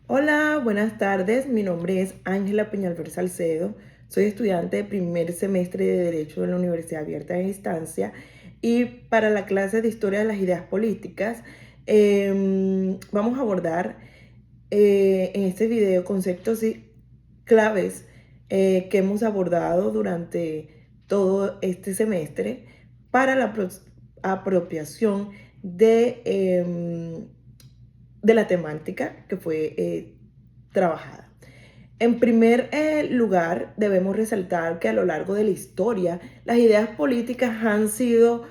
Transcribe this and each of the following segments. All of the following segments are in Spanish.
Hola, buenas tardes. Mi nombre es Ángela Peñalver Salcedo. Soy estudiante de primer semestre de Derecho en la Universidad Abierta de Distancia y para la clase de Historia de las Ideas Políticas vamos a abordar en este video conceptos y claves que hemos abordado durante todo este semestre para la apropiación de la temática que fue trabajada. En primer lugar, debemos resaltar que a lo largo de la historia, las ideas políticas han sido,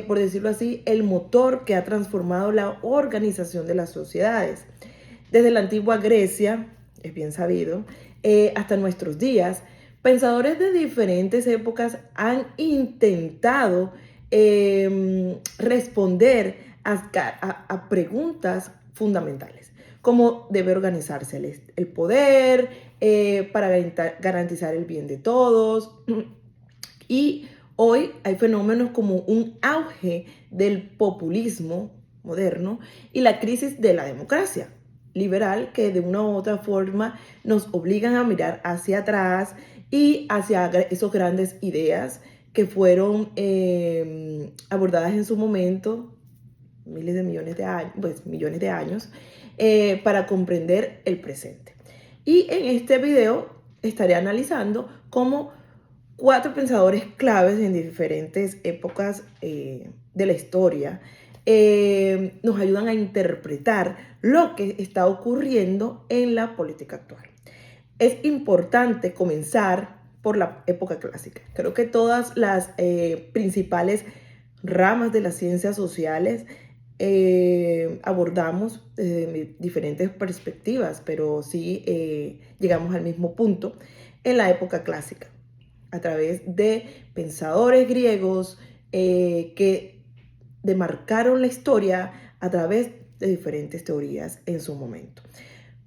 por decirlo así, el motor que ha transformado la organización de las sociedades. Desde la antigua Grecia, es bien sabido, hasta nuestros días, pensadores de diferentes épocas han intentado responder a preguntas fundamentales. Cómo debe organizarse el poder para garantizar el bien de todos. Y hoy hay fenómenos como un auge del populismo moderno y la crisis de la democracia liberal que de una u otra forma nos obligan a mirar hacia atrás y hacia esas grandes ideas que fueron abordadas en su momento, miles de millones de años, pues millones de años, para comprender el presente. Y en este video estaré analizando cómo cuatro pensadores claves en diferentes épocas de la historia nos ayudan a interpretar lo que está ocurriendo en la política actual. Es importante comenzar por la época clásica. Creo que todas las principales ramas de las ciencias sociales abordamos desde diferentes perspectivas, pero sí llegamos al mismo punto en la época clásica, a través de pensadores griegos que demarcaron la historia a través de diferentes teorías en su momento.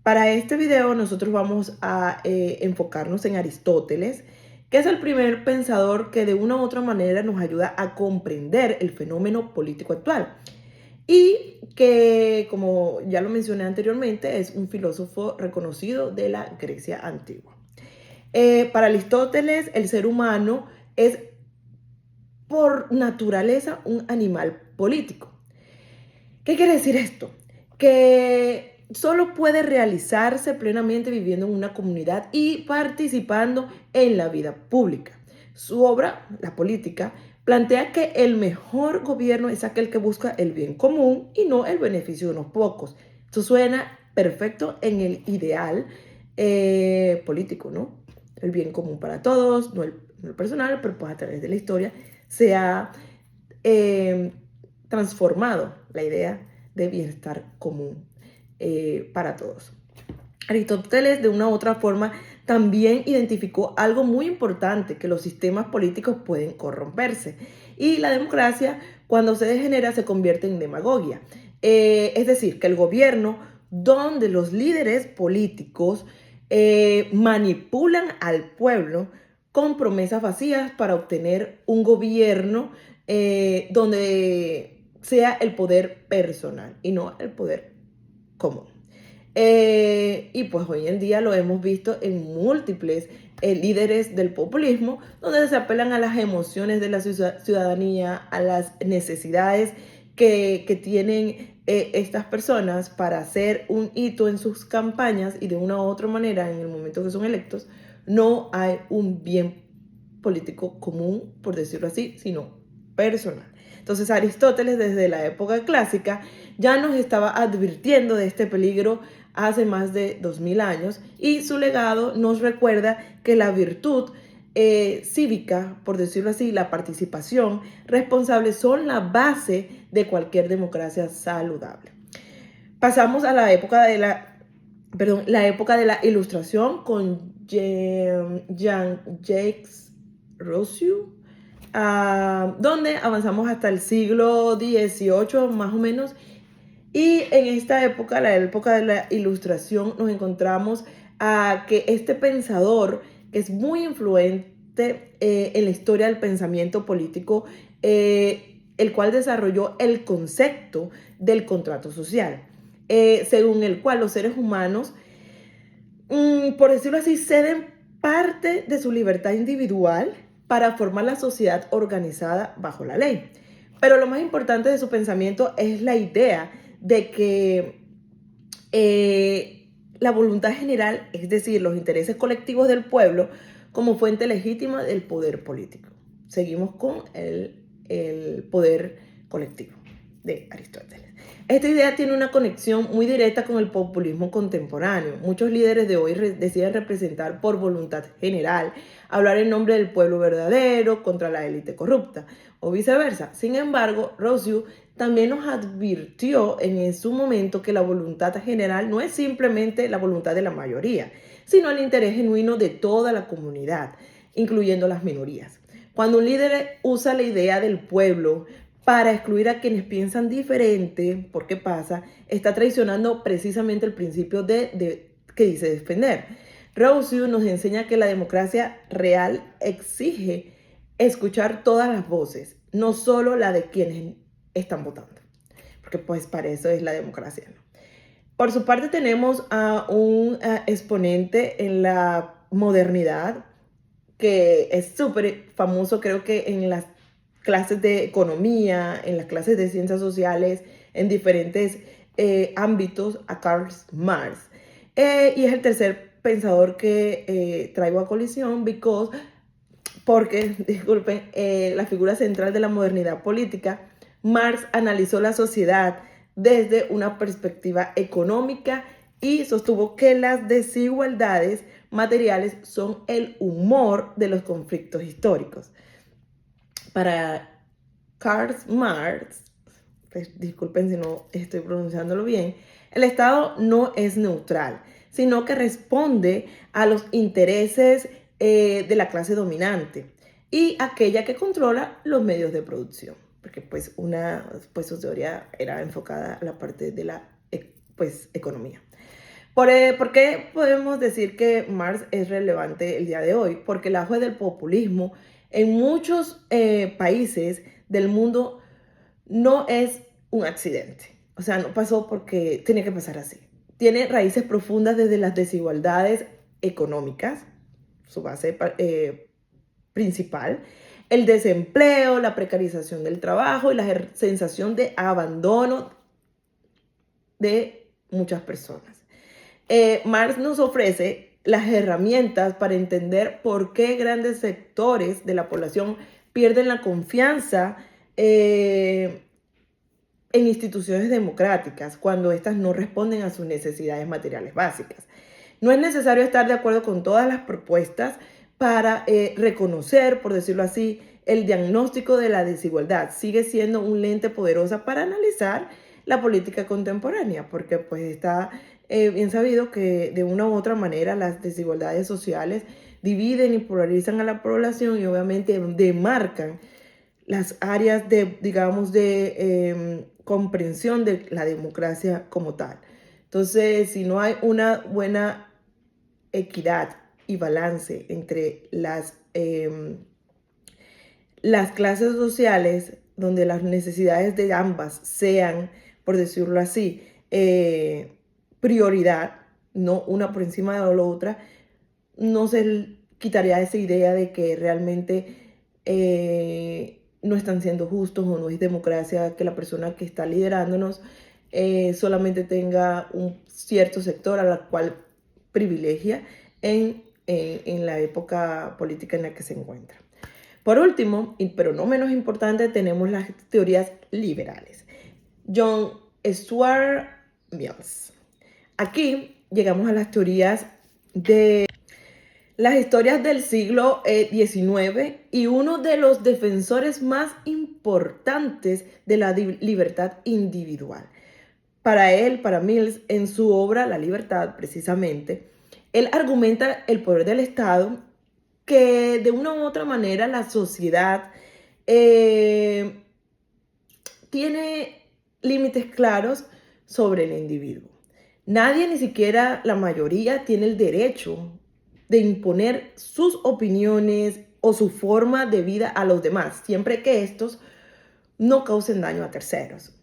Para este video nosotros vamos a enfocarnos en Aristóteles, que es el primer pensador que de una u otra manera nos ayuda a comprender el fenómeno político actual y que, como ya lo mencioné anteriormente, es un filósofo reconocido de la Grecia antigua. Para Aristóteles, el ser humano es por naturaleza un animal político. ¿Qué quiere decir esto? Que solo puede realizarse plenamente viviendo en una comunidad y participando en la vida pública. Su obra, La Política, plantea que el mejor gobierno es aquel que busca el bien común y no el beneficio de unos pocos. Esto suena perfecto en el ideal político, ¿no? El bien común para todos, no el personal, pero pues a través de la historia se ha eh, transformado la idea de bienestar común para todos. Aristóteles, de una u otra forma, también identificó algo muy importante, que los sistemas políticos pueden corromperse. Y la democracia, cuando se degenera, se convierte en demagogia. Es decir, que el gobierno, donde los líderes políticos manipulan al pueblo con promesas vacías para obtener un gobierno donde sea el poder personal y no el poder común. Y pues hoy en día lo hemos visto en múltiples líderes del populismo, donde se apelan a las emociones de la ciudadanía, a las necesidades que tienen estas personas para hacer un hito en sus campañas, y de una u otra manera en el momento que son electos no hay un bien político común, por decirlo así, sino personal. Entonces Aristóteles, desde la época clásica, ya nos estaba advirtiendo de este peligro hace más de 2000 años, y su legado nos recuerda que la virtud cívica, por decirlo así, la participación responsable son la base de cualquier democracia saludable. Pasamos a la época de la Ilustración con Jean-Jacques Rousseau, donde avanzamos hasta el siglo XVIII más o menos. Y en esta época, la época de la Ilustración, nos encontramos a que este pensador, que es muy influente en la historia del pensamiento político, el cual desarrolló el concepto del contrato social, según el cual los seres humanos por decirlo así, ceden parte de su libertad individual para formar la sociedad organizada bajo la ley. Pero lo más importante de su pensamiento es la idea de que la voluntad general, es decir, los intereses colectivos del pueblo, como fuente legítima del poder político. Seguimos con el poder colectivo de Aristóteles. Esta idea tiene una conexión muy directa con el populismo contemporáneo. Muchos líderes de hoy deciden representar por voluntad general, hablar en nombre del pueblo verdadero contra la élite corrupta, o viceversa. Sin embargo, Rousseau también nos advirtió en su momento que la voluntad general no es simplemente la voluntad de la mayoría, sino el interés genuino de toda la comunidad, incluyendo las minorías. Cuando un líder usa la idea del pueblo para excluir a quienes piensan diferente, ¿por qué pasa? Está traicionando precisamente el principio que dice defender. Rousseau nos enseña que la democracia real exige escuchar todas las voces, no solo la de quienes están votando, porque pues para eso es la democracia, ¿no? Por su parte tenemos a un exponente en la modernidad que es súper famoso, creo que en las clases de economía, en las clases de ciencias sociales, en diferentes ámbitos, a Karl Marx. Y es el tercer pensador que traigo a colisión porque, disculpen, la figura central de la modernidad política, Marx analizó la sociedad desde una perspectiva económica y sostuvo que las desigualdades materiales son el humor de los conflictos históricos. Para Karl Marx, pues, disculpen si no estoy pronunciándolo bien, el Estado no es neutral, sino que responde a los intereses de la clase dominante y aquella que controla los medios de producción, porque pues su teoría era enfocada a la parte de la pues, economía. ¿Por qué podemos decir que Marx es relevante el día de hoy? Porque el auge del populismo en muchos países del mundo no es un accidente. O sea, no pasó porque tenía que pasar así. Tiene raíces profundas desde las desigualdades económicas, su base principal, el desempleo, la precarización del trabajo y la sensación de abandono de muchas personas. Marx nos ofrece las herramientas para entender por qué grandes sectores de la población pierden la confianza en instituciones democráticas cuando éstas no responden a sus necesidades materiales básicas. No es necesario estar de acuerdo con todas las propuestas para reconocer, por decirlo así, el diagnóstico de la desigualdad. Sigue siendo un lente poderosa para analizar la política contemporánea, porque pues está bien sabido que de una u otra manera las desigualdades sociales dividen y polarizan a la población y obviamente demarcan las áreas de, digamos, de comprensión de la democracia como tal. Entonces, si no hay una buena equidad y balance entre las clases sociales, donde las necesidades de ambas sean, por decirlo así, prioridad, no una por encima de la otra, no se quitaría esa idea de que realmente no están siendo justos o no es democracia que la persona que está liderándonos solamente tenga un cierto sector a la cual privilegia en la época política en la que se encuentra. Por último, pero no menos importante, tenemos las teorías liberales. John Stuart Mills. Aquí llegamos a las teorías de las historias del siglo XIX y uno de los defensores más importantes de la libertad individual. Para él, para Mills, en su obra La Libertad, precisamente, él argumenta el poder del Estado, que de una u otra manera la sociedad tiene límites claros sobre el individuo. Nadie, ni siquiera la mayoría, tiene el derecho de imponer sus opiniones o su forma de vida a los demás, siempre que estos no causen daño a terceros.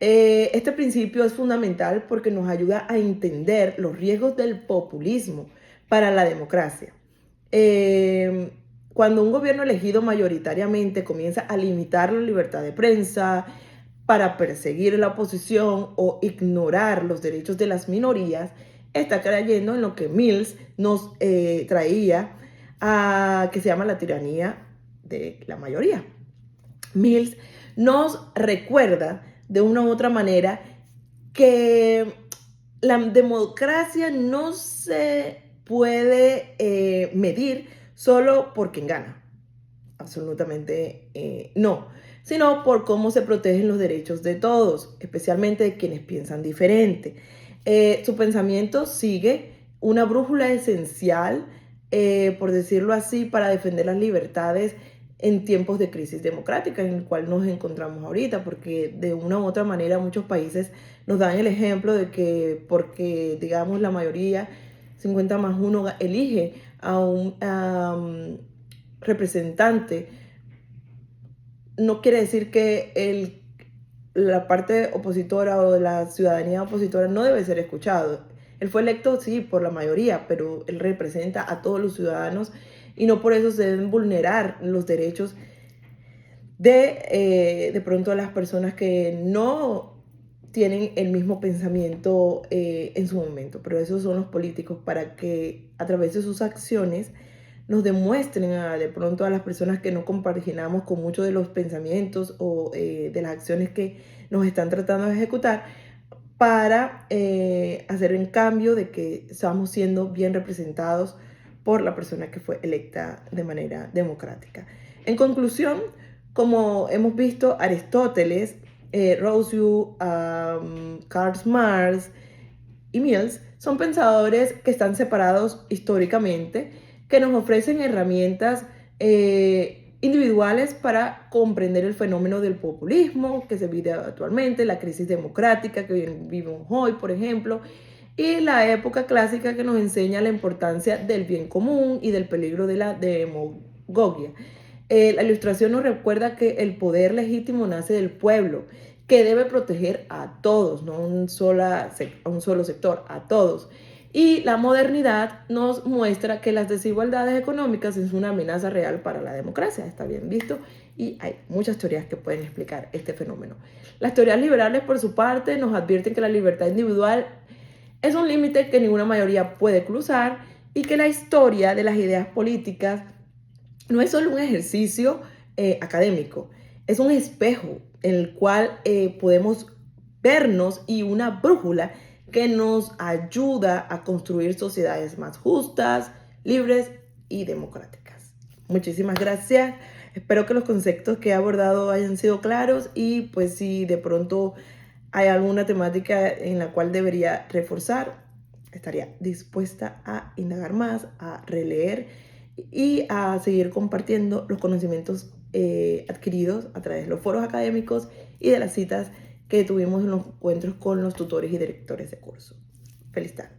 Este principio es fundamental porque nos ayuda a entender los riesgos del populismo para la democracia. Eh, Cuando un gobierno elegido mayoritariamente comienza a limitar la libertad de prensa para perseguir la oposición o ignorar los derechos de las minorías, está cayendo en lo que Mills nos traía, que se llama la tiranía de la mayoría. Mills nos recuerda de una u otra manera que la democracia no se puede medir solo por quien gana. Absolutamente no. Sino por cómo se protegen los derechos de todos, especialmente de quienes piensan diferente. Su pensamiento sigue una brújula esencial, por decirlo así, para defender las libertades en tiempos de crisis democrática en el cual nos encontramos ahorita, porque de una u otra manera muchos países nos dan el ejemplo de que porque, digamos, la mayoría, 50+1, elige a un representante, no quiere decir que la parte opositora o la ciudadanía opositora no debe ser escuchado. Él fue electo, sí, por la mayoría, pero él representa a todos los ciudadanos y no por eso se deben vulnerar los derechos de pronto a las personas que no tienen el mismo pensamiento en su momento. Pero esos son los políticos para que a través de sus acciones nos demuestren de pronto a las personas que no compaginamos con muchos de los pensamientos o de las acciones que nos están tratando de ejecutar, para hacer en cambio de que estamos siendo bien representados por la persona que fue electa de manera democrática. En conclusión, como hemos visto, Aristóteles, Rousseau, Karl Marx y Mills son pensadores que están separados históricamente, que nos ofrecen herramientas individuales para comprender el fenómeno del populismo que se vive actualmente, la crisis democrática que vivimos hoy, por ejemplo, y la época clásica que nos enseña la importancia del bien común y del peligro de la demagogia. La ilustración nos recuerda que el poder legítimo nace del pueblo, que debe proteger a todos, no a un solo sector, a todos. Y la modernidad nos muestra que las desigualdades económicas es una amenaza real para la democracia, está bien visto, y hay muchas teorías que pueden explicar este fenómeno. Las teorías liberales, por su parte, nos advierten que la libertad individual es un límite que ninguna mayoría puede cruzar y que la historia de las ideas políticas no es solo un ejercicio académico, es un espejo en el cual podemos vernos y una brújula que nos ayuda a construir sociedades más justas, libres y democráticas. Muchísimas gracias. Espero que los conceptos que he abordado hayan sido claros y pues si de pronto hay alguna temática en la cual debería reforzar, estaría dispuesta a indagar más, a releer y a seguir compartiendo los conocimientos adquiridos a través de los foros académicos y de las citas que tuvimos en los encuentros con los tutores y directores de curso. Feliz tarde.